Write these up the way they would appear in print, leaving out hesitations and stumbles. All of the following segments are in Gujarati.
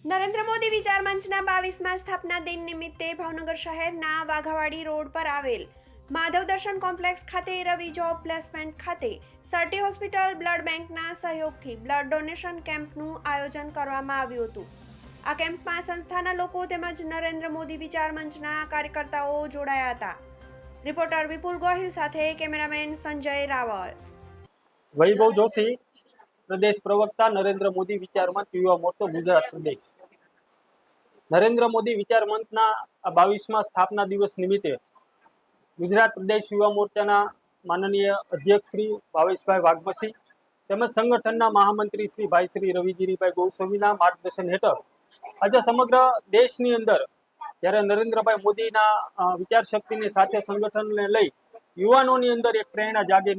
નરેન્દ્ર મોદી વિચાર મંચના 22મા સ્થાપના દિન નિમિત્તે ભાવનગર શહેરના વાઘાવાડી રોડ પર આવેલ માધવ દર્શન કોમ્પ્લેક્સ ખાતે રવિ જોબ પ્લેસમેન્ટ ખાતે સર્ટી હોસ્પિટલ બ્લડ બેંકના સહયોગથી બ્લડ ડોનેશન કેમ્પનું આયોજન કરવામાં આવ્યું હતું। આ કેમ્પમાં સંસ્થાના લોકો તેમજ નરેન્દ્ર મોદી વિચાર મંચના કાર્યકર્તાઓ જોડાયા હતા। રિપોર્ટર વિપુલ ગોહિલ સાથે કેમેરામેન સંજય રાવળ। વૈભવ જોશી, પ્રદેશ પ્રવક્તા, નરેન્દ્ર મોદી વિચાર મંચ, યુવા મોરચો, ગુજરાત પ્રદેશ। નરેન્દ્ર મોદી વિચાર મંચના 22મા સ્થાપના દિવસ નિમિત્તે ગુજરાત પ્રદેશ યુવા મોરચાના માનનીય અધ્યક્ષ શ્રી ભાવેશભાઈ વાઘમસી તેમજ સંગઠનના મહામંત્રી શ્રી ભાઈ શ્રી રવિગીરીભાઈ ગોસ્વામીના માર્ગદર્શન હેઠળ આજે સમગ્ર દેશની અંદર જ્યારે નરેન્દ્રભાઈ મોદીના વિચાર શક્તિની સાથે સંગઠનને લઈ યુવાનોની અંદર એક પ્રેરણા જાગે,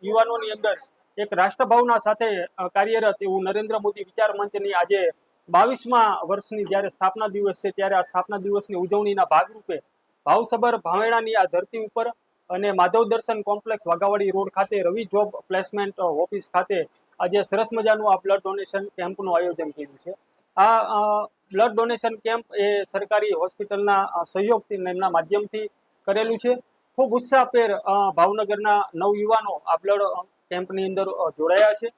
યુવાનોની અંદર એક રાષ્ટ્રભાવના સાથે કાર્યરત એવું નરેન્દ્ર મોદી વિચાર મંચની આજે 22મા વર્ષની જ્યારે સ્થાપના દિવસ છે ત્યારે આ સ્થાપના દિવસની ઉજવણીના ભાગરૂપે ભાવસભર ભાવેણાની આ ધરતી ઉપર અને માધવ દર્શન કોમ્પ્લેક્સ વાઘાવાડી રોડ ખાતે રવિ જોબ પ્લેસમેન્ટ ઓફિસ ખાતે આજે સરસ મજાનું આ બ્લડ ડોનેશન કેમ્પનું આયોજન કર્યું છે। આ બ્લડ ડોનેશન કેમ્પ એ સરકારી હોસ્પિટલના સહયોગથી એમના માધ્યમથી કરેલું છે। ખૂબ ઉત્સાહભેર ભાવનગરના નવયુવાનો આ બ્લડ કેમ્પની અંદર જોડાયા છે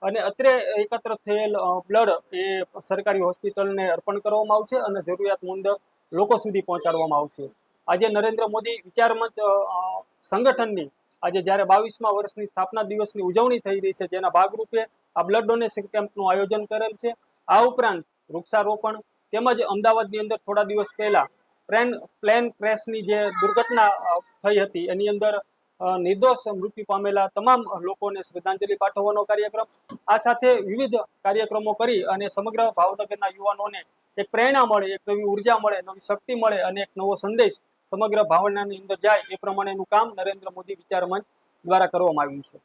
અને અત્રે એકત્ર થયેલ બ્લડ એ સરકારી હોસ્પિટલને અર્પણ કરવામાં આવશે અને જરૂરિયાતમંદ લોકો સુધી પહોંચાડવામાં આવશે। આજે નરેન્દ્ર મોદી વિચાર મંચ સંગઠનની આજે જ્યારે 22મા વર્ષની સ્થાપના દિવસની ઉજવણી થઈ રહી છે જેના ભાગરૂપે આ બ્લડ ડોનેશન કેમ્પનું આયોજન કરેલ છે। આ ઉપરાંત વૃક્ષારોપણ તેમજ અમદાવાદની અંદર થોડા દિવસ પહેલા પ્લેન ક્રેશની જે દુર્ઘટના થઈ હતી એની અંદર નિર્દોષ મૃત્યુ પામેલા તમામ લોકોને શ્રદ્ધાંજલિ પાઠવવાનો કાર્યક્રમ, આ સાથે વિવિધ કાર્યક્રમો કરી અને સમગ્ર ભાવનગરના યુવાનોને એક પ્રેરણા મળે, એક નવી ઉર્જા મળે, નવી શક્તિ મળે અને એક નવો સંદેશ સમગ્ર ભાવનાની અંદર જાય એ પ્રમાણેનું કામ નરેન્દ્ર મોદી વિચાર મંચ દ્વારા કરવામાં આવ્યું છે।